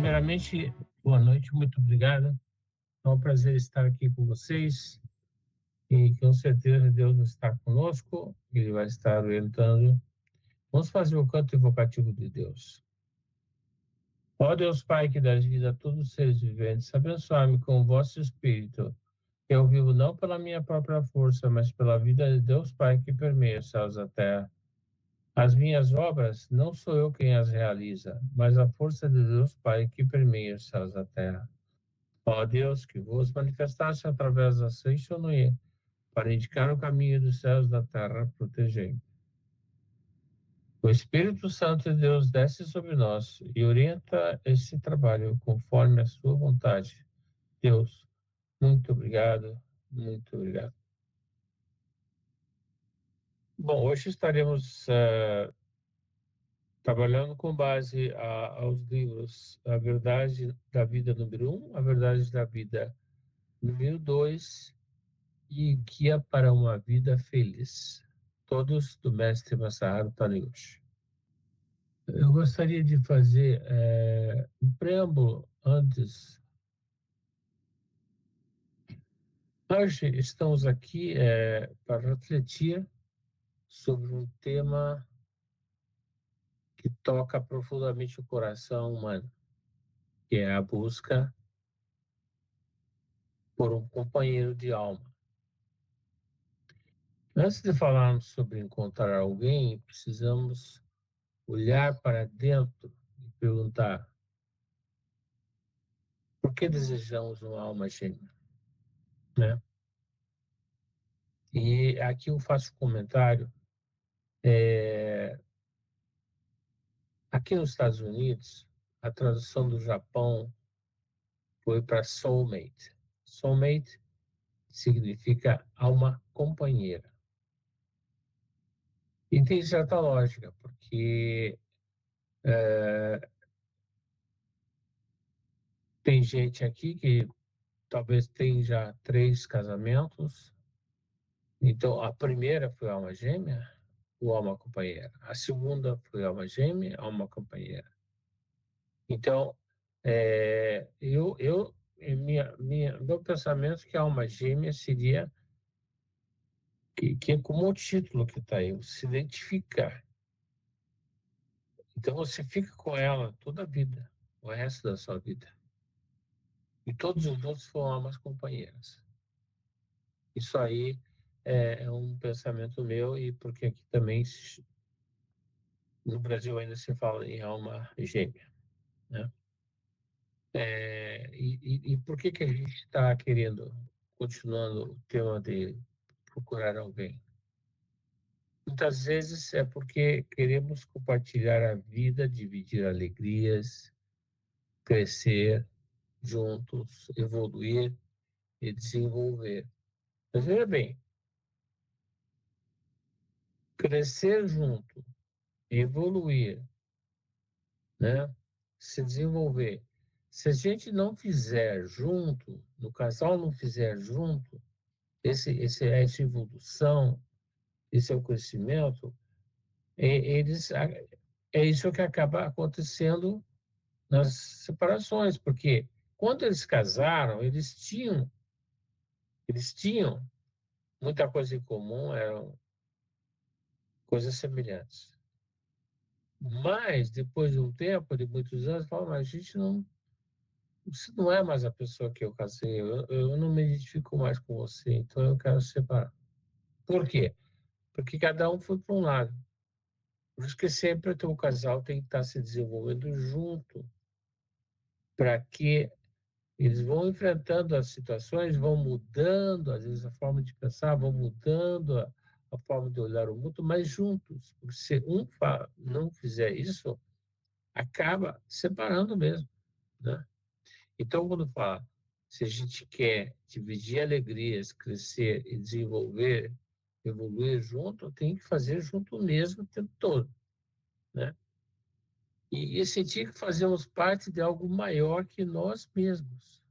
Primeiramente, boa noite, muito obrigado. É um prazer estar aqui com vocês e com certeza Deus está conosco, Ele vai estar orientando. Vamos fazer o canto invocativo de Deus. Ó Deus Pai, que dás vida a todos os seres viventes, abençoai-me com o vosso Espírito. Eu vivo não pela minha própria força, mas pela vida de Deus Pai que permeia os céus e a terra. As minhas obras não sou eu quem as realiza, mas a força de Deus Pai que permeia os céus e a terra. Ó Deus, que vos manifestaste através da Seixonoye, para indicar o caminho dos céus e da terra, protegei. O Espírito Santo de Deus desce sobre nós e orienta esse trabalho conforme a sua vontade. Deus, muito obrigado, muito obrigado. Bom, hoje estaremos trabalhando com base aos livros A Verdade da Vida número 1, A Verdade da Vida número 2 e Guia para uma Vida Feliz, todos do mestre Masaharu Taniguchi. Eu gostaria de fazer um preâmbulo antes. Hoje estamos aqui para refletir sobre um tema que toca profundamente o coração humano, que é a busca por um companheiro de alma. Antes de falarmos sobre encontrar alguém, precisamos olhar para dentro e perguntar: por que desejamos uma alma gêmea? Né? E aqui eu faço um comentário. Aqui nos Estados Unidos, a tradução do Japão foi para soulmate. Soulmate significa alma companheira. E tem certa lógica, porque tem gente aqui que talvez tenha já 3 casamentos. Então, a primeira foi alma gêmea ou alma companheira. A segunda foi alma gêmea, alma companheira. Então, meu pensamento é que a alma gêmea seria que é como o título que está aí, se identificar. Então você fica com ela toda a vida, o resto da sua vida. E todos os outros foram almas companheiras. Isso aí é um pensamento meu, e porque aqui também no Brasil ainda se fala em alma gêmea, né? E por que a gente está querendo, continuando o tema de procurar alguém? Muitas vezes é porque queremos compartilhar a vida, dividir alegrias, crescer juntos, evoluir e desenvolver. Mas veja bem, crescer junto, evoluir, né? Se desenvolver. Se a gente não fizer junto, no casal não fizer junto, essa evolução, esse é o crescimento, é isso que acaba acontecendo nas separações, porque quando eles casaram, eles tinham muita coisa em comum, eram coisas semelhantes. Mas, depois de um tempo, de muitos anos, fala, mas a gente não, você não é mais a pessoa que eu casei, eu não me identifico mais com você, então eu quero separar. Por quê? Porque cada um foi para um lado. Por isso que sempre o teu casal tem que estar se desenvolvendo junto, para que eles vão enfrentando as situações, vão mudando, às vezes, a forma de pensar, vão mudando a forma de olhar o mundo, mas juntos. Porque se um não fizer isso, acaba separando mesmo, né? Então, quando fala, se a gente quer dividir alegrias, crescer e desenvolver, evoluir junto, tem que fazer junto mesmo o tempo todo, né? E sentir que fazemos parte de algo maior que nós mesmos.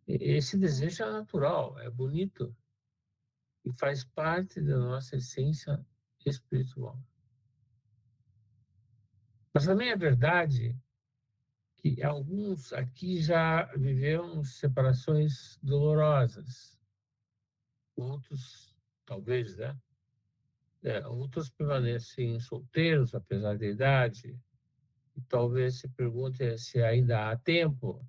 Esse desejo é natural, é bonito e faz parte da nossa essência espiritual. Mas também é verdade que alguns aqui já viveram separações dolorosas, outros, talvez, né? Outros permanecem solteiros, apesar da idade, e talvez se pergunte se ainda há tempo.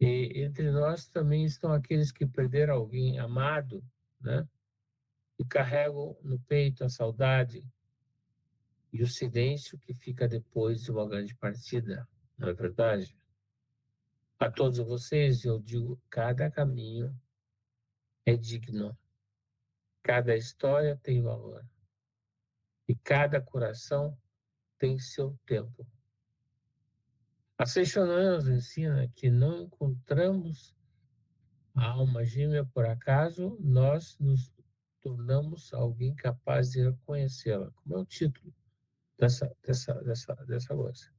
E entre nós também estão aqueles que perderam alguém amado, né? E carregam no peito a saudade e o silêncio que fica depois de uma grande partida, não é verdade? A todos vocês eu digo: cada caminho é digno, cada história tem valor e cada coração tem seu tempo. A Seixonã nos ensina que não encontramos a alma gêmea por acaso, nós nos tornamos alguém capaz de reconhecê-la. Como é o título dessa coisa?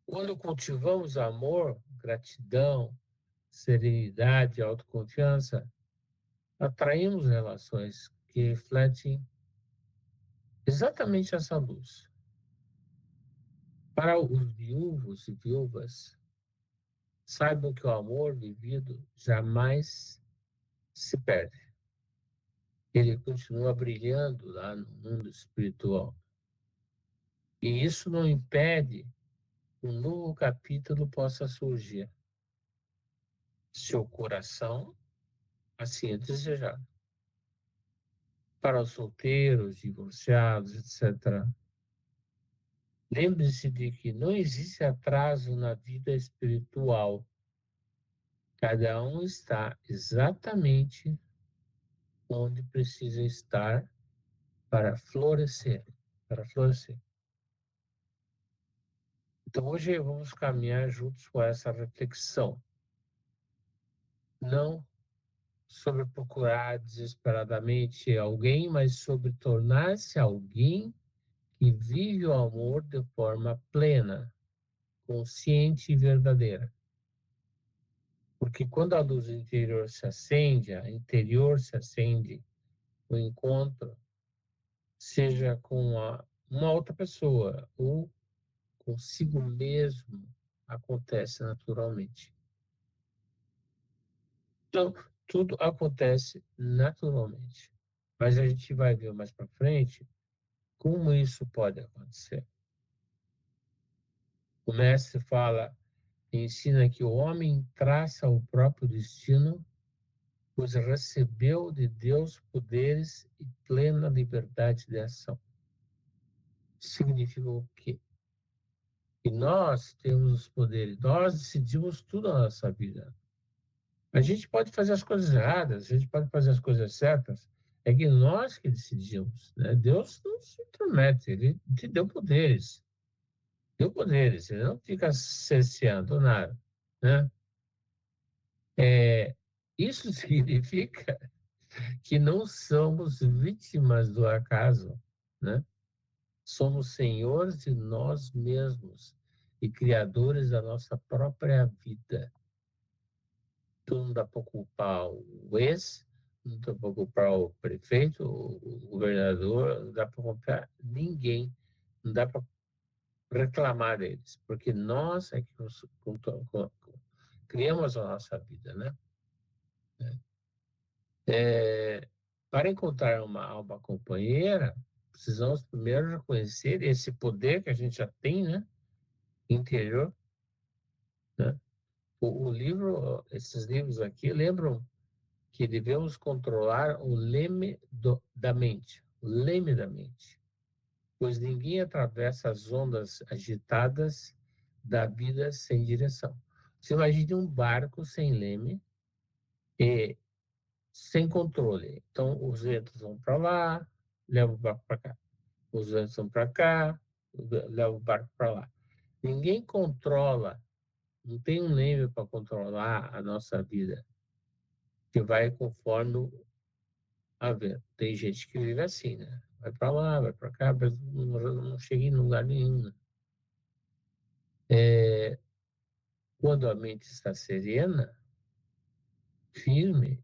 Quando cultivamos amor, gratidão, serenidade, autoconfiança, atraímos relações que refletem exatamente essa luz. Para os viúvos e viúvas, saibam que o amor vivido jamais se perde. Ele continua brilhando lá no mundo espiritual. E isso não impede que um novo capítulo possa surgir, se o coração assim o desejar. Para os solteiros, divorciados, etc., lembre-se de que não existe atraso na vida espiritual. Cada um está exatamente onde precisa estar para florescer, para florescer. Então hoje vamos caminhar juntos com essa reflexão, não sobre procurar desesperadamente alguém, mas sobre tornar-se alguém que vive o amor de forma plena, consciente e verdadeira. Porque quando a luz interior se acende, a interior se acende, o encontro, seja com uma outra pessoa ou consigo mesmo, acontece naturalmente. Então, tudo acontece naturalmente. Mas a gente vai ver mais para frente como isso pode acontecer. O mestre fala, ensina que o homem traça o próprio destino, pois recebeu de Deus poderes e plena liberdade de ação. Significa o quê? Que nós temos os poderes, nós decidimos tudo na nossa vida. A gente pode fazer as coisas erradas, a gente pode fazer as coisas certas, é que nós que decidimos, né? Deus não se intromete, ele te deu poderes. Deu poderes, ele não fica cerceando nada, né? Isso significa que não somos vítimas do acaso, né? Somos senhores de nós mesmos e criadores da nossa própria vida. Então não dá para culpar o ex, não dá para culpar o prefeito, o governador, não dá para culpar ninguém, não dá para reclamar deles, porque nós é que criamos a nossa vida, né? Para encontrar uma alma companheira, precisamos primeiro reconhecer esse poder que a gente já tem, né? Interior, né? O livro, esses livros aqui lembram que devemos controlar o leme da mente, o leme da mente, pois ninguém atravessa as ondas agitadas da vida sem direção. Você imagine um barco sem leme e sem controle. Então, os ventos vão para lá, levam o barco para cá. Os ventos vão para cá, levam o barco para lá. Ninguém controla, não tem um leme para controlar a nossa vida, que vai conforme a ver. Tem gente que vive assim, né? Vai para lá, vai para cá, mas não chega em lugar nenhum, né? Quando a mente está serena, firme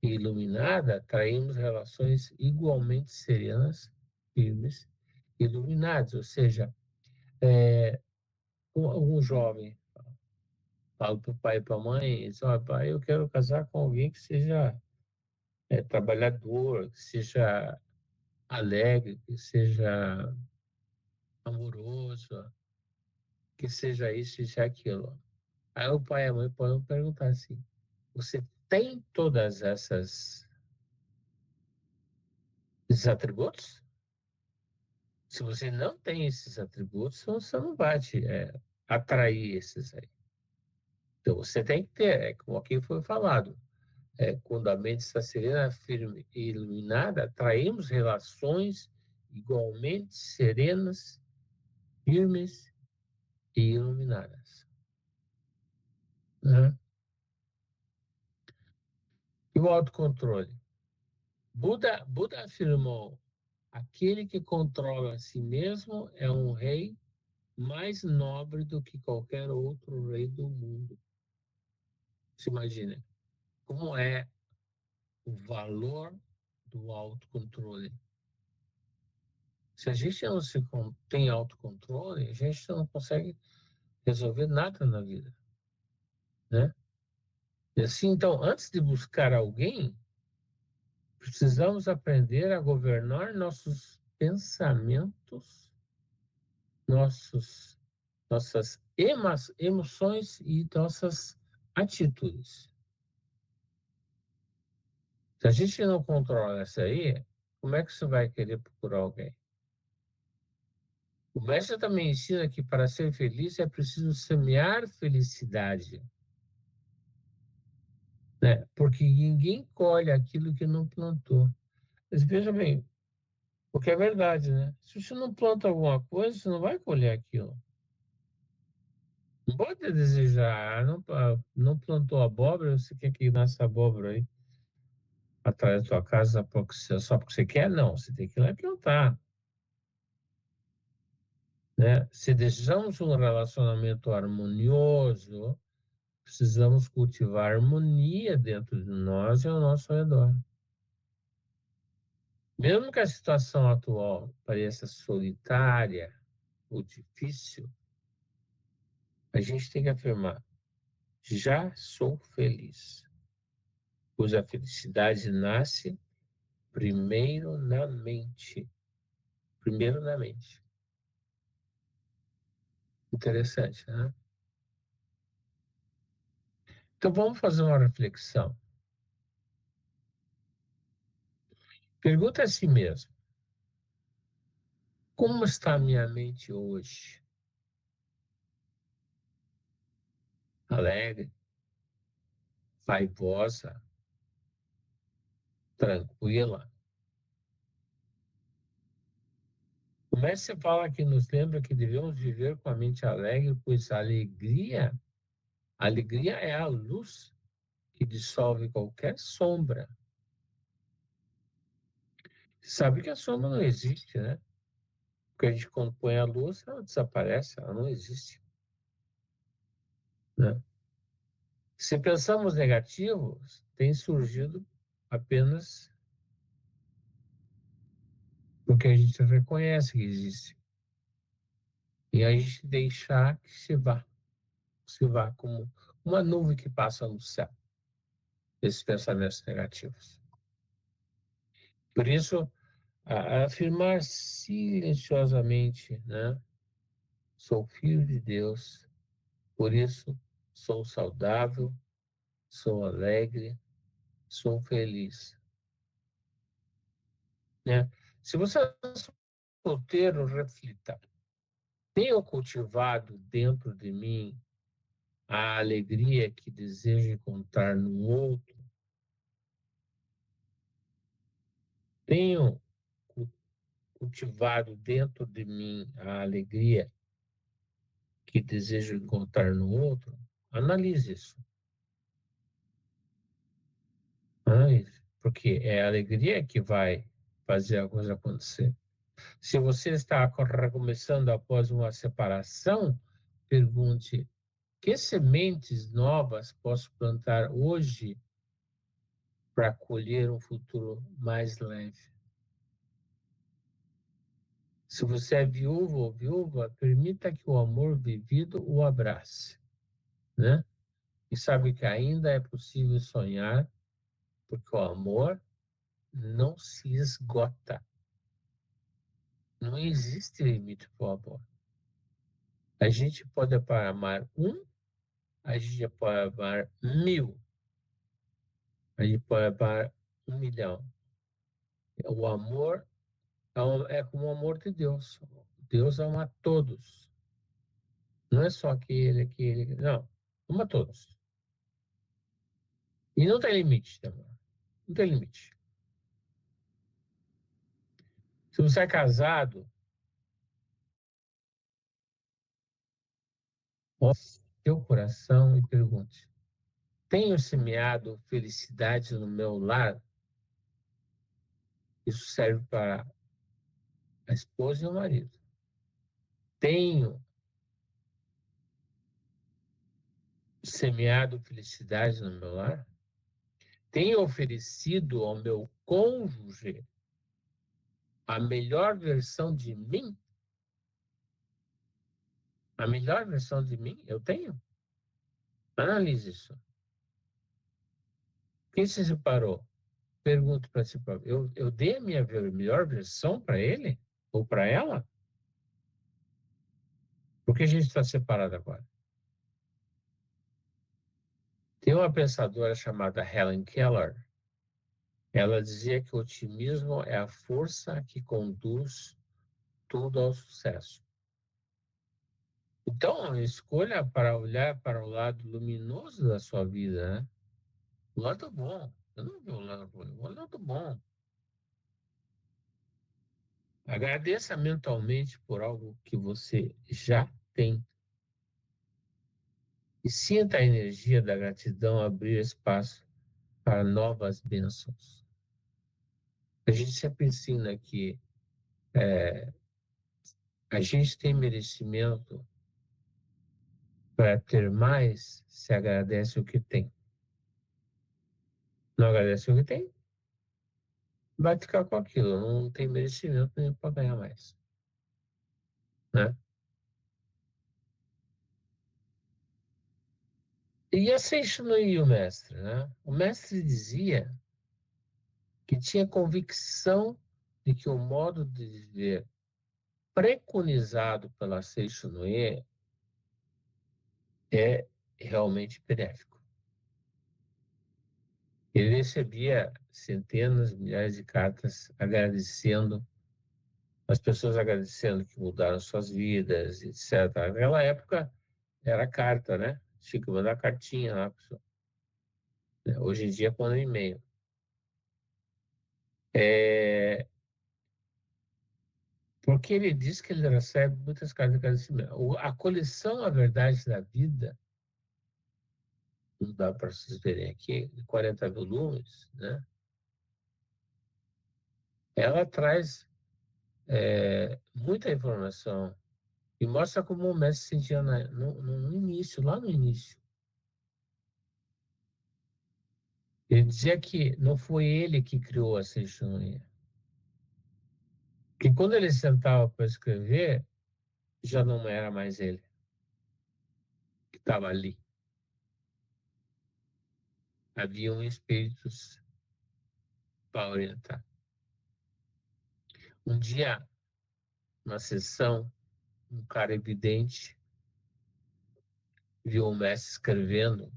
e iluminada, atraímos relações igualmente serenas, firmes e iluminadas. Ou seja, Um jovem fala para o pai e para a mãe, diz, olha, pai, eu quero casar com alguém que seja trabalhador, que seja alegre, que seja amoroso, que seja isso, seja aquilo. Aí o pai e a mãe podem perguntar assim, você tem todas esses atributos? Se você não tem esses atributos, você não vai atrair esses aí. Então você tem que ter, como aqui foi falado, quando a mente está serena, firme e iluminada, atraímos relações igualmente serenas, firmes e iluminadas. Né? E o autocontrole? Buda afirmou: aquele que controla a si mesmo é um rei mais nobre do que qualquer outro rei do mundo. Se imagina como é o valor do autocontrole. Se a gente não tem autocontrole, a gente não consegue resolver nada na vida, né? E assim, então, antes de buscar alguém, precisamos aprender a governar nossos pensamentos, nossos, nossas emoções e nossas atitudes. Se a gente não controla isso aí, como é que você vai querer procurar alguém? O mestre também ensina que para ser feliz é preciso semear felicidade, né? Porque ninguém colhe aquilo que não plantou. Mas veja bem, porque é verdade, né? Se você não planta alguma coisa, você não vai colher aquilo. Não pode desejar, não plantou abóbora, você quer que nasça abóbora aí atrás da tua casa só porque você quer? Não, você tem que ir lá e plantar, né? Se desejamos um relacionamento harmonioso, precisamos cultivar harmonia dentro de nós e ao nosso redor. Mesmo que a situação atual pareça solitária ou difícil, a gente tem que afirmar: já sou feliz, pois a felicidade nasce primeiro na mente. Primeiro na mente. Interessante, né? Então vamos fazer uma reflexão. Pergunta a si mesmo: como está a minha mente hoje? Alegre, raivosa, tranquila? O mestre fala que nos lembra que devemos viver com a mente alegre, pois a alegria é a luz que dissolve qualquer sombra. Sabe que a sombra não existe, né? Porque a gente, quando põe a luz, ela desaparece, ela não existe, né? Se pensamos negativos, tem surgido apenas porque a gente reconhece que existe. E a gente deixar que se vá como uma nuvem que passa no céu, esses pensamentos negativos. Por isso, afirmar silenciosamente, né? Sou filho de Deus, por isso sou saudável, sou alegre, sou feliz, né? Se você é solteiro, reflita. Tenho cultivado dentro de mim a alegria que desejo encontrar no outro? Tenho cultivado dentro de mim a alegria que desejo encontrar no outro? Analise isso. Porque é a alegria que vai fazer a coisa acontecer. Se você está recomeçando após uma separação, pergunte: que sementes novas posso plantar hoje para colher um futuro mais leve? Se você é viúvo ou viúva, permita que o amor vivido o abrace, né? E sabe que ainda é possível sonhar, porque o amor não se esgota. Não existe limite para o amor. A gente pode amar um, a gente pode amar 1000, a gente pode amar 1 milhão. O amor é como o amor de Deus. Deus ama todos. Não é só aquele. Não, ama todos. E não tem limite, amor. Não tem limite. Se você é casado, olhe teu coração e pergunte: tenho semeado felicidade no meu lar? Isso serve para a esposa e o marido. Tenho semeado felicidade no meu lar? Tenho oferecido ao meu cônjuge a melhor versão de mim? A melhor versão de mim eu tenho? Analise isso. Quem se separou? Pergunto para si próprio: eu dei a minha melhor versão para ele? Ou para ela? Por que a gente está separado agora? Tem uma pensadora chamada Helen Keller. Ela dizia que o otimismo é a força que conduz tudo ao sucesso. Então, escolha para olhar para o lado luminoso da sua vida, né? O lado bom. Eu não vi o lado ruim, o lado bom. Agradeça mentalmente por algo que você já tem. E sinta a energia da gratidão abrir espaço para novas bênçãos. A gente sempre ensina que a gente tem merecimento para ter mais se agradece o que tem. Não agradece o que tem, vai ficar com aquilo. Não tem merecimento nem para ganhar mais, né? E assim instruiu o mestre, né? O mestre dizia que tinha convicção de que o modo de viver preconizado pela Seixonoye é realmente benéfico. Ele recebia centenas, milhares de cartas agradecendo, as pessoas agradecendo que mudaram suas vidas, etc. Naquela época era carta, né? Tinha que mandar cartinha lá. Hoje em dia, quando é e-mail. É, porque ele diz que ele recebe muitas cartas de agradecimento. A coleção A Verdade da Vida, não dá para vocês verem aqui, de 40 volumes, né? Ela traz muita informação e mostra como o mestre se sentia no início, lá no início. Ele dizia que não foi ele que criou a Seixonoye, que quando ele sentava para escrever, já não era mais ele que estava ali. Haviam espíritos para orientar. Um dia, na sessão, um cara evidente viu o mestre escrevendo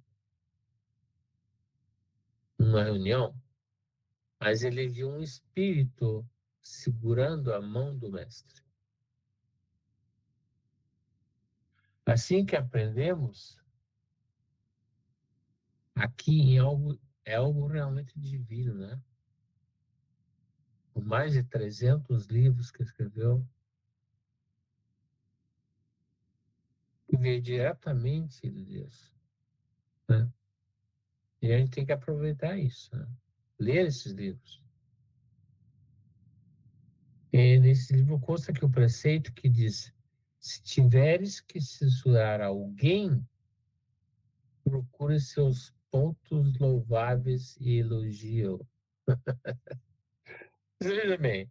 numa reunião, mas ele viu um espírito segurando a mão do mestre. Assim que aprendemos, aqui em algo, é algo realmente divino, né? Com mais de 300 livros que escreveu, que veio diretamente de Deus, né? E a gente tem que aproveitar isso, né? Ler esses livros. E nesse livro consta que o preceito que diz: se tiveres que censurar alguém, procure seus pontos louváveis e elogio. Veja bem,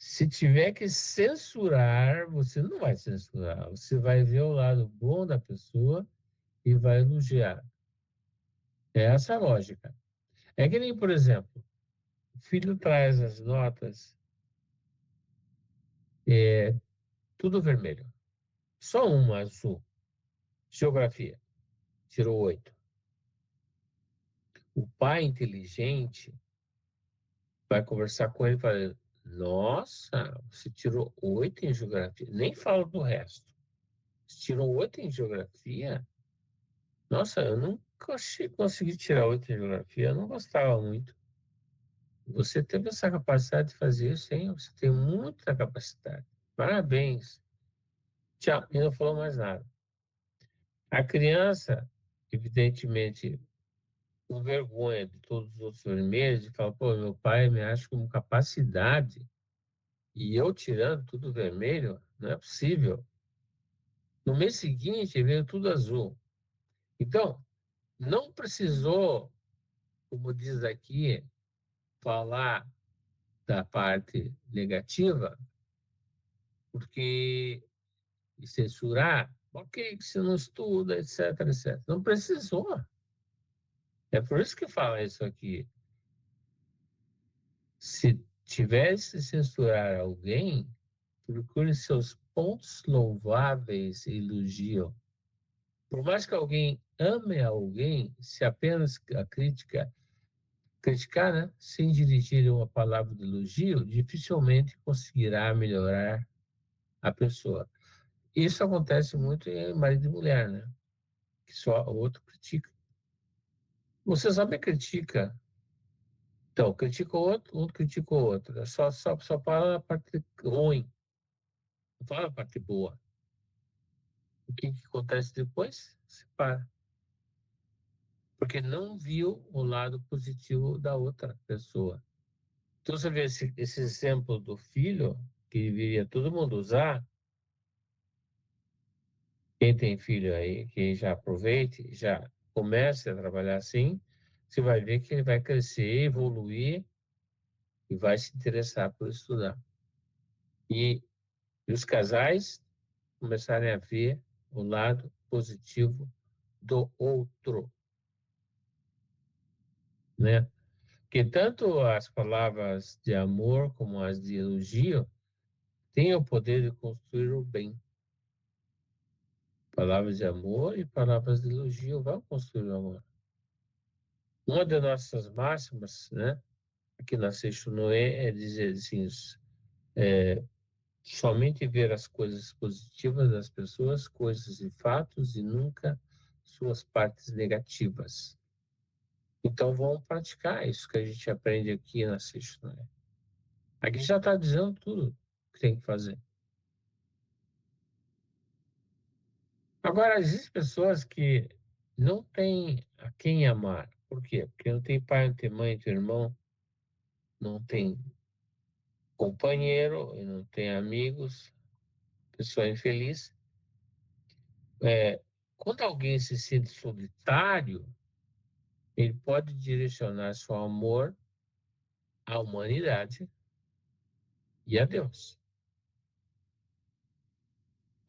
Se tiver que censurar, você não vai censurar. Você vai ver o lado bom da pessoa e vai elogiar. É essa a lógica. É que nem, por exemplo, o filho traz as notas, tudo vermelho. Só uma azul. Geografia. Tirou 8. O pai inteligente vai conversar com ele e fala: Nossa, você tirou 8 em geografia. Nem fala do resto. Você tirou 8 em geografia? Nossa, eu nunca consegui tirar 8 em geografia. Eu não gostava muito. Você teve essa capacidade de fazer isso, hein? Você tem muita capacidade. Parabéns. Tchau. E não falou mais nada. A criança, evidentemente, com vergonha de todos os outros vermelhos, e fala: Pô, meu pai me acha com capacidade. E eu tirando tudo vermelho, não é possível. No mês seguinte veio tudo azul. Então, não precisou, como diz aqui, falar da parte negativa, porque e censurar, ok, que você não estuda, etc, etc. Não precisou. É por isso que fala isso aqui. Se tivesse censurar alguém, procure seus pontos louváveis e elogio. Por mais que alguém ame alguém, se apenas a crítica, criticar, né, sem dirigir uma palavra de elogio, dificilmente conseguirá melhorar a pessoa. Isso acontece muito em marido e mulher, né? Que só o outro critica. Você só me critica. Então, critica o outro critica o outro. Só fala a parte ruim, não fala a parte boa. O que acontece depois? Se para. Porque não viu o lado positivo da outra pessoa. Então, você vê esse exemplo do filho, que deveria todo mundo usar. Quem tem filho aí, que já aproveite, já comece a trabalhar assim, você vai ver que ele vai crescer, evoluir e vai se interessar por estudar. E os casais começarem a ver o lado positivo do outro, né? Porque tanto as palavras de amor como as de elogio têm o poder de construir o bem. Palavras de amor e palavras de elogio vão construir o amor. Uma das nossas máximas, né, aqui na Seixo Noé, é dizer assim, somente ver as coisas positivas das pessoas, coisas e fatos, e nunca suas partes negativas. Então, vamos praticar isso que a gente aprende aqui na Seixo Noé. Aqui já está dizendo tudo que tem que fazer. Agora, existem pessoas que não têm a quem amar. Por quê? Porque não tem pai, não tem mãe, não tem irmão, não tem companheiro, e não tem amigos, pessoa infeliz. Quando alguém se sente solitário, ele pode direcionar seu amor à humanidade e a Deus.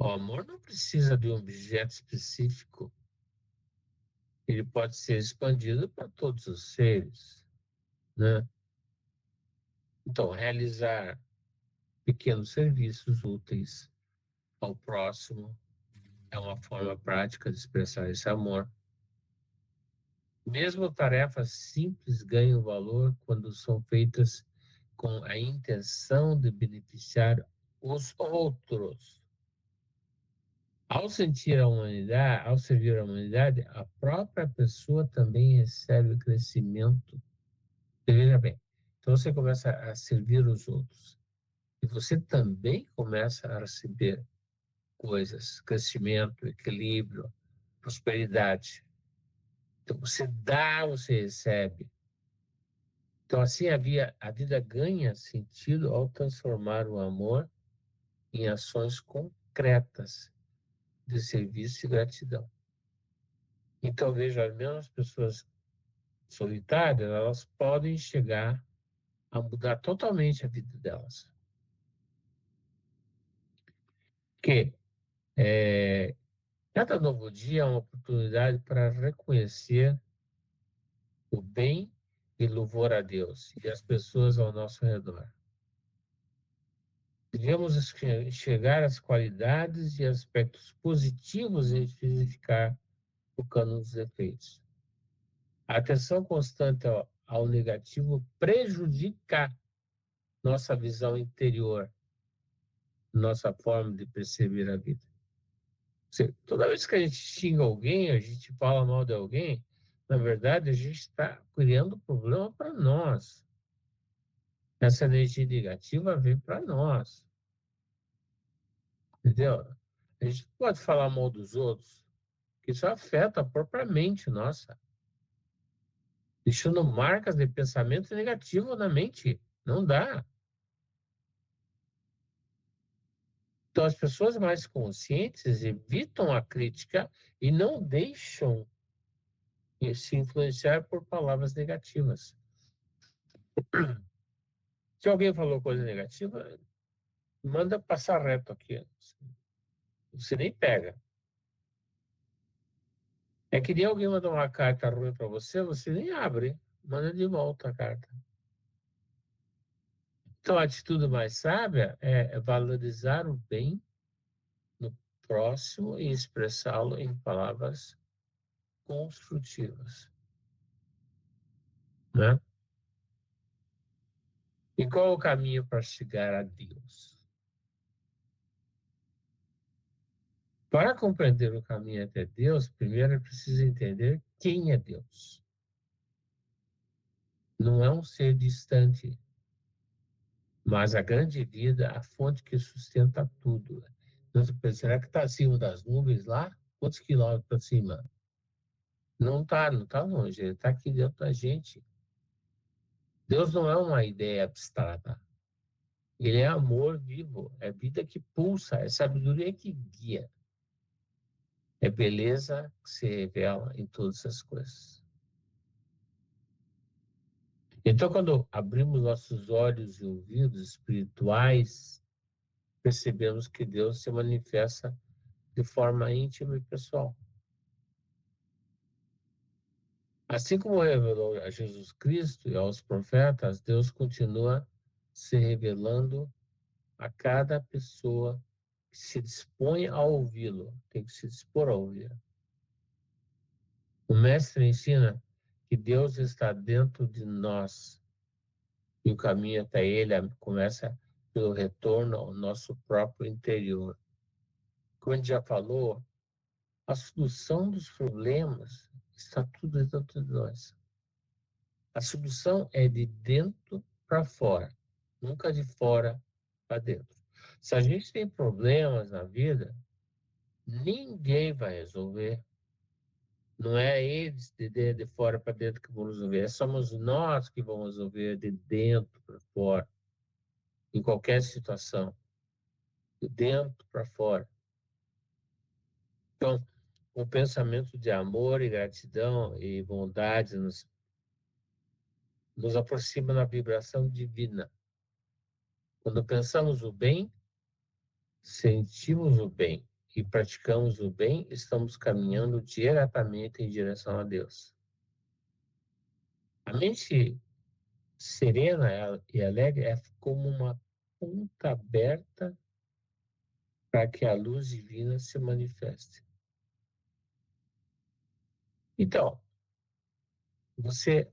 O amor não precisa de um objeto específico, ele pode ser expandido para todos os seres, né? Então, realizar pequenos serviços úteis ao próximo é uma forma prática de expressar esse amor. Mesmo tarefas simples ganham valor quando são feitas com a intenção de beneficiar os outros. Ao sentir a humanidade, ao servir a humanidade, a própria pessoa também recebe crescimento. Veja bem, então você começa a servir os outros e você também começa a receber coisas, crescimento, equilíbrio, prosperidade. Então você dá, você recebe. Então, assim, a vida ganha sentido ao transformar o amor em ações concretas de serviço e gratidão. Então, veja, mesmo as pessoas solitárias, elas podem chegar a mudar totalmente a vida delas. Que cada novo dia é uma oportunidade para reconhecer o bem e louvor a Deus e as pessoas ao nosso redor. Devemos enxergar as qualidades e aspectos positivos e verificar focando nos defeitos. A atenção constante ao negativo prejudica nossa visão interior, nossa forma de perceber a vida. Toda vez que a gente xinga alguém, a gente fala mal de alguém, na verdade, a gente está criando problema para nós. Essa energia negativa vem para nós, entendeu? A gente pode falar mal dos outros, que isso afeta a própria mente nossa, deixando marcas de pensamento negativo na mente. Não dá. Então, as pessoas mais conscientes evitam a crítica e não deixam se influenciar por palavras negativas. Se alguém falou coisa negativa, manda passar reto aqui. Você nem pega. É que nem alguém mandar uma carta ruim para você, você nem abre, manda de volta a carta. Então, a atitude mais sábia é valorizar o bem no próximo e expressá-lo em palavras construtivas, né? E qual é o caminho para chegar a Deus? Para compreender o caminho até Deus, primeiro é preciso entender quem é Deus. Não é um ser distante, mas a grande vida, a fonte que sustenta tudo. Então, será que está acima das nuvens lá? Quantos quilômetros acima? Não está, não está longe, ele está aqui dentro da gente. Deus não é uma ideia abstrata. Ele é amor vivo, é vida que pulsa, é sabedoria que guia, é beleza que se revela em todas as coisas. Então, quando abrimos nossos olhos e ouvidos espirituais, percebemos que Deus se manifesta de forma íntima e pessoal. Assim como revelou a Jesus Cristo e aos profetas, Deus continua se revelando a cada pessoa que se dispõe a ouvi-lo, tem que se dispor a ouvir. O Mestre ensina que Deus está dentro de nós e o caminho até Ele começa pelo retorno ao nosso próprio interior. Como a gente já falou, a solução dos problemas está tudo dentro de nós. A solução é de dentro para fora, nunca de fora para dentro. Se a gente tem problemas na vida, ninguém vai resolver. Não é eles de fora para dentro que vão resolver, somos nós que vamos resolver de dentro para fora, em qualquer situação, de dentro para fora. Então, o pensamento de amor e gratidão e bondade nos aproxima da vibração divina. Quando pensamos o bem, sentimos o bem e praticamos o bem, estamos caminhando diretamente em direção a Deus. A mente serena e alegre é como uma ponta aberta para que a luz divina se manifeste. Então, você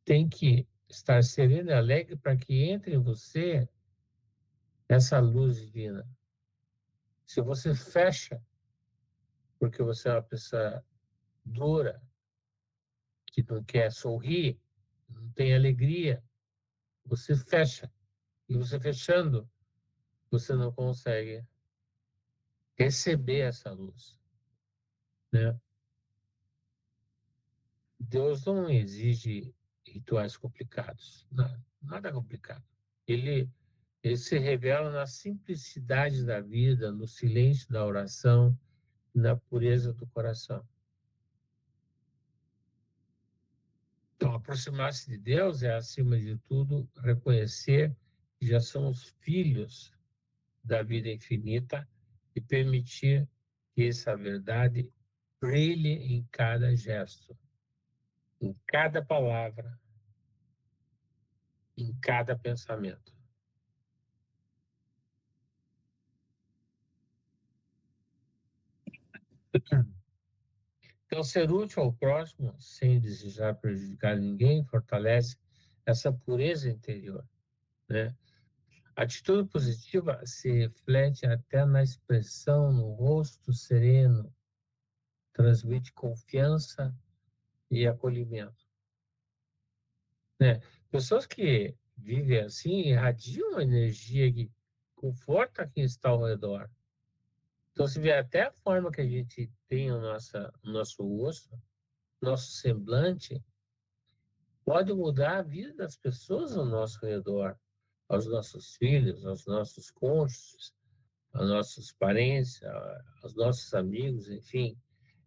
tem que estar sereno e alegre para que entre em você essa luz divina. Se você fecha, porque você é uma pessoa dura, que não quer sorrir, não tem alegria, você fecha. E você fechando, você não consegue receber essa luz, né? Deus não exige rituais complicados, nada complicado. Ele, ele se revela na simplicidade da vida, no silêncio da oração, na pureza do coração. Então, aproximar-se de Deus é, acima de tudo, reconhecer que já somos filhos da vida infinita e permitir que essa verdade brilhe em cada gesto, em cada palavra, em cada pensamento. Então, ser útil ao próximo, sem desejar prejudicar ninguém, fortalece essa pureza interior, né? A atitude positiva se reflete até na expressão, no rosto sereno, transmite confiança e acolhimento, né? Pessoas que vivem assim irradiam uma energia que conforta quem está ao redor. Então, se vê até a forma que a gente tem o nosso rosto, nosso semblante, pode mudar a vida das pessoas ao nosso redor, aos nossos filhos, aos nossos cônjuges, aos nossos parentes, aos nossos amigos, enfim.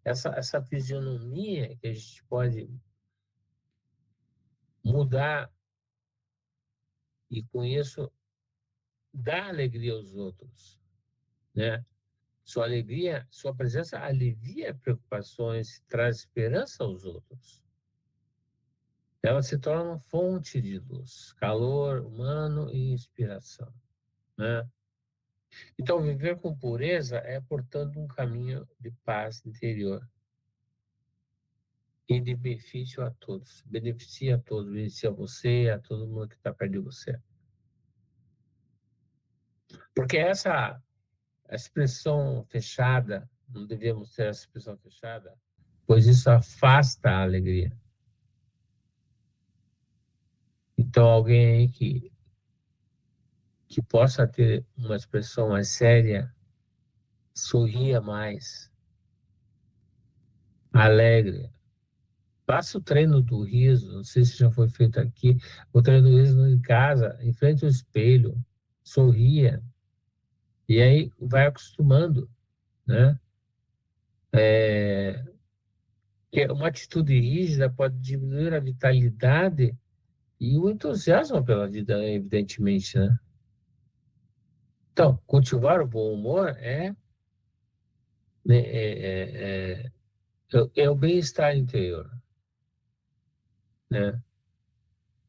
Essa fisionomia que a gente pode mudar e com isso dar alegria aos outros, né? Sua alegria, sua presença alivia preocupações, traz esperança aos outros. Ela se torna uma fonte de luz, calor humano e inspiração, né? Então, viver com pureza é, portanto, um caminho de paz interior e de benefício a todos. Beneficia a todos, beneficia você, a todo mundo que está perto de você. Porque essa expressão fechada, não devemos ter essa expressão fechada, pois isso afasta a alegria. Então, alguém aí que possa ter uma expressão mais séria, sorria mais, alegre. Faça o treino do riso, não sei se já foi feito aqui, o treino do riso em casa, em frente ao espelho, sorria, e aí vai acostumando, né? Que uma atitude rígida pode diminuir a vitalidade e o entusiasmo pela vida, evidentemente, né? Então, cultivar o bom humor né, é o bem-estar interior, né?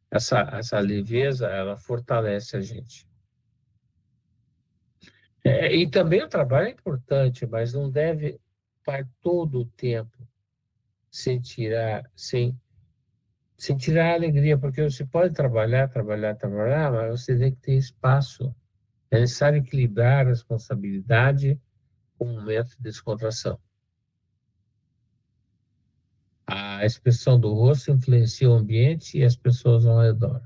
Essa leveza, ela fortalece a gente. E também o trabalho é importante, mas não deve para todo o tempo sem tirar a alegria, porque você pode trabalhar, trabalhar, trabalhar, mas você tem que ter espaço. É necessário equilibrar a responsabilidade com um momento de descontração. A expressão do rosto influencia o ambiente e as pessoas ao redor.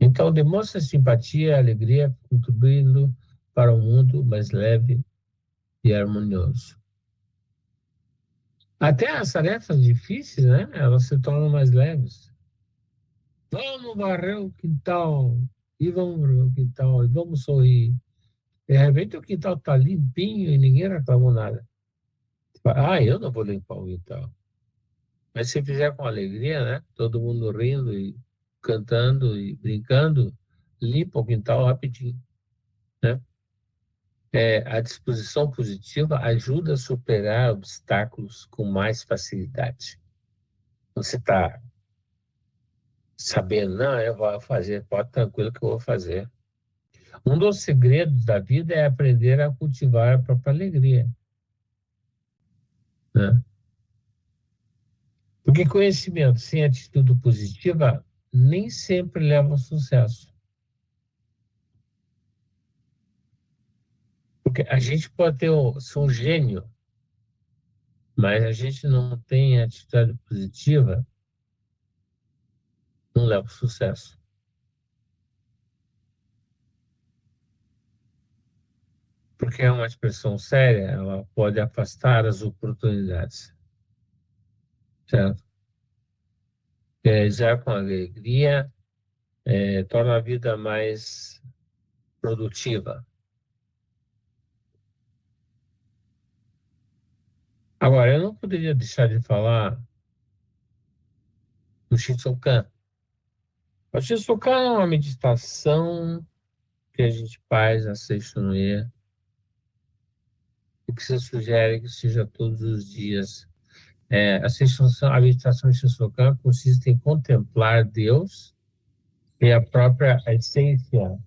Então, demonstre simpatia e alegria, contribuindo para um mundo mais leve e harmonioso. Até as tarefas difíceis, né? Elas se tornam mais leves. Vamos varrer o quintal, e vamos varrer o quintal, e vamos sorrir. De repente o quintal está limpinho e ninguém reclamou nada. Ah, eu não vou limpar o quintal. Mas se fizer com alegria, né? Todo mundo rindo e cantando e brincando, limpa o quintal rapidinho, né? A disposição positiva ajuda a superar obstáculos com mais facilidade. Você está sabendo, não, eu vou fazer, pode tranquilo que eu vou fazer. Um dos segredos da vida é aprender a cultivar a própria alegria, né? Porque conhecimento sem atitude positiva nem sempre leva ao sucesso. Porque a gente pode ser um gênio, mas a gente não tem atitude positiva, não leva ao sucesso. Porque é uma expressão séria, ela pode afastar as oportunidades, certo? Realizar com alegria torna a vida mais produtiva. Agora, eu não poderia deixar de falar do Shinsokan. O Shinsokan é uma meditação que a gente faz a Seixonoye, o que você sugere que seja todos os dias. A meditação Shisokan consiste em contemplar Deus e a própria essência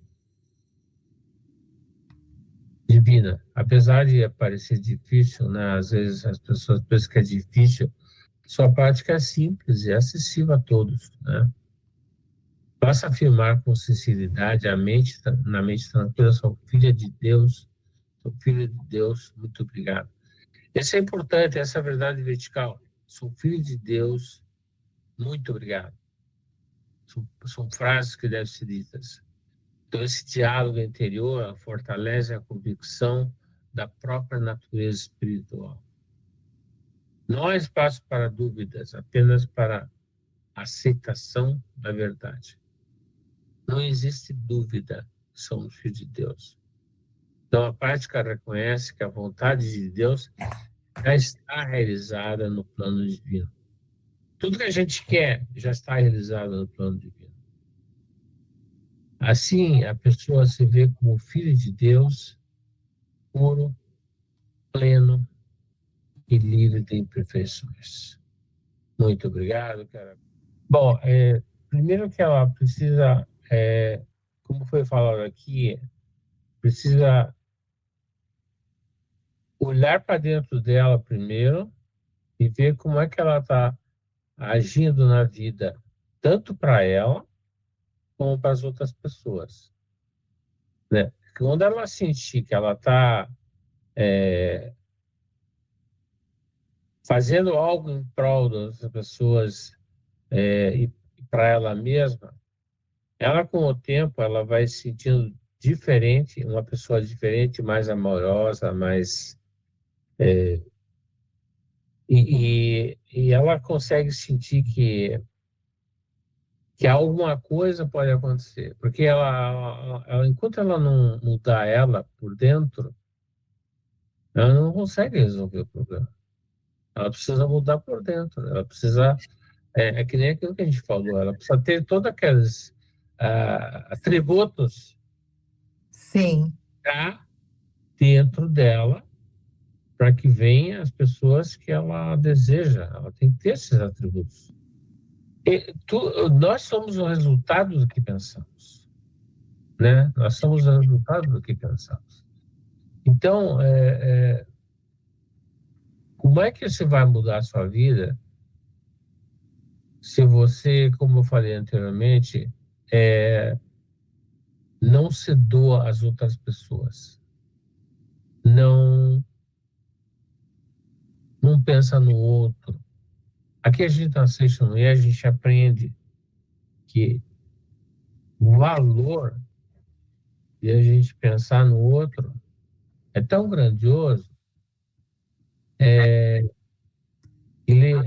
divina. Apesar de parecer difícil, né, às vezes as pessoas pensam que é difícil, sua prática é simples e acessível a todos, né? Basta afirmar com sinceridade na mente tranquila, sou filha de Deus, sou filho de Deus, muito obrigado. Isso é importante, essa é a verdade vertical. Sou filho de Deus, muito obrigado. São frases que devem ser ditas. Então, esse diálogo interior fortalece a convicção da própria natureza espiritual. Não há espaço para dúvidas, apenas para aceitação da verdade. Não existe dúvida que somos filhos de Deus. Então, a prática reconhece que a vontade de Deus já está realizada no plano divino. Tudo que a gente quer já está realizado no plano divino. Assim, a pessoa se vê como filho de Deus, puro, pleno e livre de imperfeições. Muito obrigado, cara. Bom, primeiro que ela precisa, como foi falado aqui, precisa olhar para dentro dela primeiro e ver como é que ela está agindo na vida, tanto para ela como para as outras pessoas, né? Quando ela sentir que ela está fazendo algo em prol das pessoas e para ela mesma, ela com o tempo ela vai se sentindo diferente, uma pessoa diferente, mais amorosa, mais e ela consegue sentir que alguma coisa pode acontecer, porque enquanto ela não mudar ela por dentro, ela não consegue resolver o problema. Ela precisa mudar por dentro, ela precisa, é que nem aquilo que a gente falou, ela precisa ter todos aqueles atributos Sim. cá dentro dela para que venham as pessoas que ela deseja. Ela tem que ter esses atributos. Nós somos o resultado do que pensamos, né? Nós somos o resultado do que pensamos. Então, como é que você vai mudar a sua vida se você, como eu falei anteriormente, não se doa às outras pessoas, não pensa no outro? Aqui a gente na Sexta e a gente aprende que o valor de a gente pensar no outro é tão grandioso, ele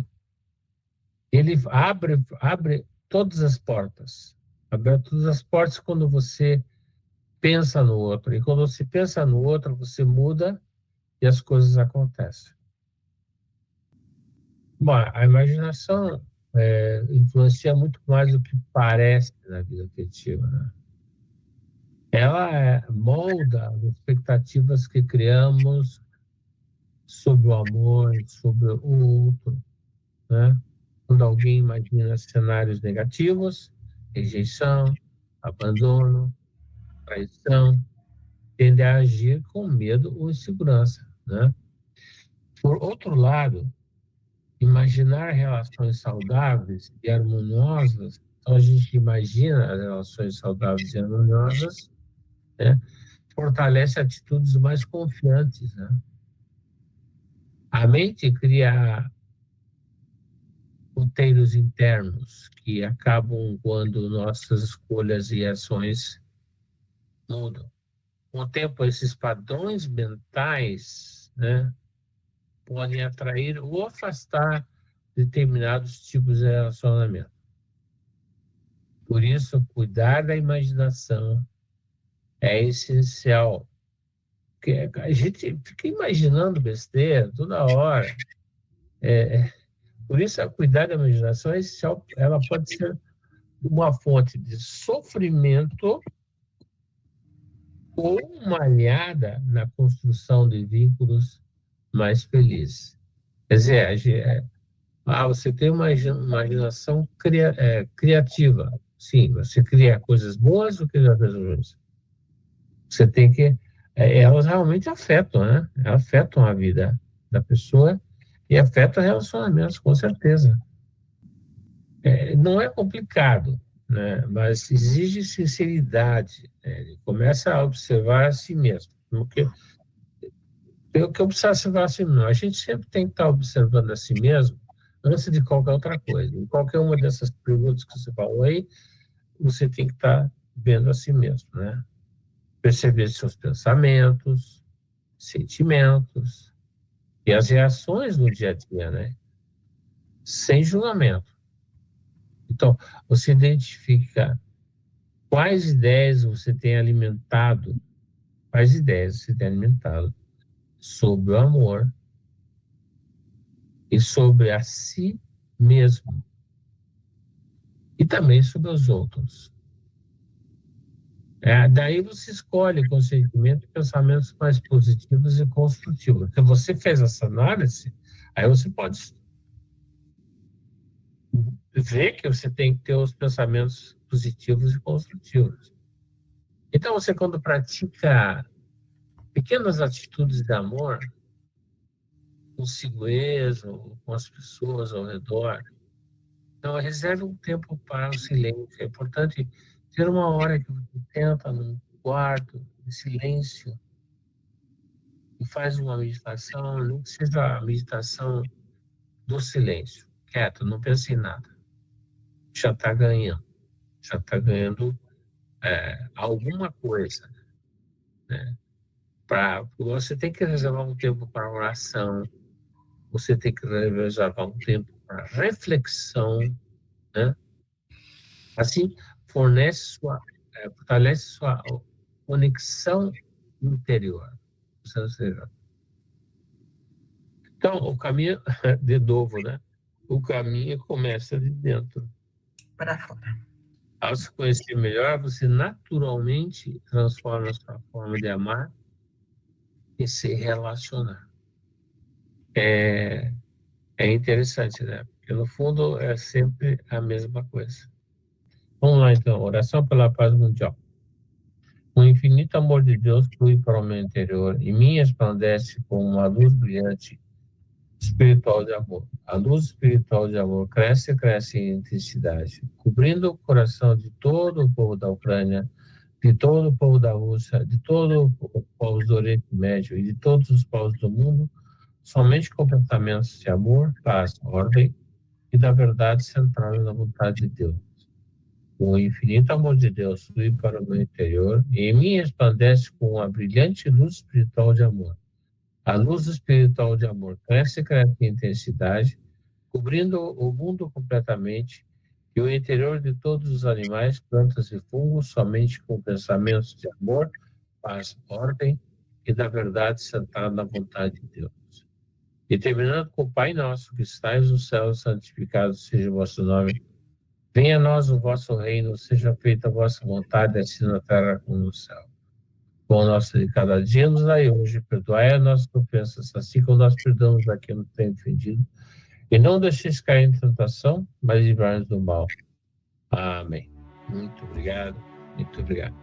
abre todas as portas. Abre todas as portas quando você pensa no outro. E quando você pensa no outro, você muda e as coisas acontecem. Bom, a imaginação influencia muito mais do que parece na vida afetiva, né? Ela molda as expectativas que criamos sobre o amor, sobre o outro, né? Quando alguém imagina cenários negativos, rejeição, abandono, traição, tende a agir com medo ou insegurança, né? Por outro lado, imaginar relações saudáveis e harmoniosas, então a gente imagina as relações saudáveis e harmoniosas, né? Fortalece atitudes mais confiantes, né? A mente cria roteiros internos que acabam quando nossas escolhas e ações mudam. Com o tempo, esses padrões mentais, né, podem atrair ou afastar determinados tipos de relacionamento. Por isso, cuidar da imaginação é essencial. Porque a gente fica imaginando besteira toda hora. Por isso, cuidar da imaginação é essencial. Ela pode ser uma fonte de sofrimento ou uma aliada na construção de vínculos mais felizes. Quer dizer, você tem uma imaginação criativa. Sim, você cria coisas boas ou cria coisas ruins? Você tem que. Elas realmente afetam, né? Afetam a vida da pessoa e afetam relacionamentos, com certeza. Não é complicado, né? Mas exige sinceridade. Né? Ele começa a observar a si mesmo. Porque eu que observar a si mesmo. A gente sempre tem que estar observando a si mesmo antes de qualquer outra coisa. Em qualquer uma dessas perguntas que você falou aí, você tem que estar vendo a si mesmo, né? Perceber seus pensamentos, sentimentos e as reações no dia a dia, né? Sem julgamento. Então, você identifica quais ideias você tem alimentado, quais ideias você tem alimentado sobre o amor e sobre a si mesmo e também sobre os outros. Daí você escolhe conscientemente pensamentos mais positivos e construtivos. Se você fez essa análise, aí você pode ver que você tem que ter os pensamentos positivos e construtivos. Então, você, quando pratica pequenas atitudes de amor, consigo mesmo, com as pessoas ao redor, então reserve um tempo para o silêncio. É importante ter uma hora que você senta num quarto, em silêncio, e faz uma meditação, nem que seja a meditação do silêncio, quieto, não pense em nada. Já está ganhando, já está ganhando alguma coisa, né? Você tem que reservar um tempo para oração, você tem que reservar um tempo para reflexão, né? Assim, fortalece sua conexão interior. Ou seja, então, o caminho, de novo, né? O caminho começa de dentro. Para fora. Ao se conhecer melhor, você naturalmente transforma a sua forma de amar e se relacionar. É, é interessante, né? Porque no fundo é sempre a mesma coisa. Vamos lá então, oração pela paz mundial. O infinito amor de Deus flui para o meu interior e me resplandece como uma luz brilhante espiritual de amor. A luz espiritual de amor cresce e cresce em intensidade, cobrindo o coração de todo o povo da Ucrânia, de todo o povo da Rússia, de todo o povo do Oriente Médio e de todos os povos do mundo, somente com pensamentos de amor, paz, ordem e da verdade centrada na vontade de Deus. O infinito amor de Deus flui para o meu interior e em mim resplandece com uma brilhante luz espiritual de amor. A luz espiritual de amor cresce e cresce em intensidade, cobrindo o mundo completamente e o interior de todos os animais, plantas e fungos, somente com pensamentos de amor, paz, ordem e da verdade sentada na vontade de Deus. E terminando com o Pai Nosso, que estais no céu, santificado seja o vosso nome. Venha a nós o vosso reino, seja feita a vossa vontade, assim na terra como no céu. O pão nosso de cada dia nos dai hoje, perdoai as nossas ofensas, assim como nós perdoamos a quem nos tem ofendido. E não deixeis cair em tentação, mas livrai-nos do mal. Amém. Muito obrigado, muito obrigado.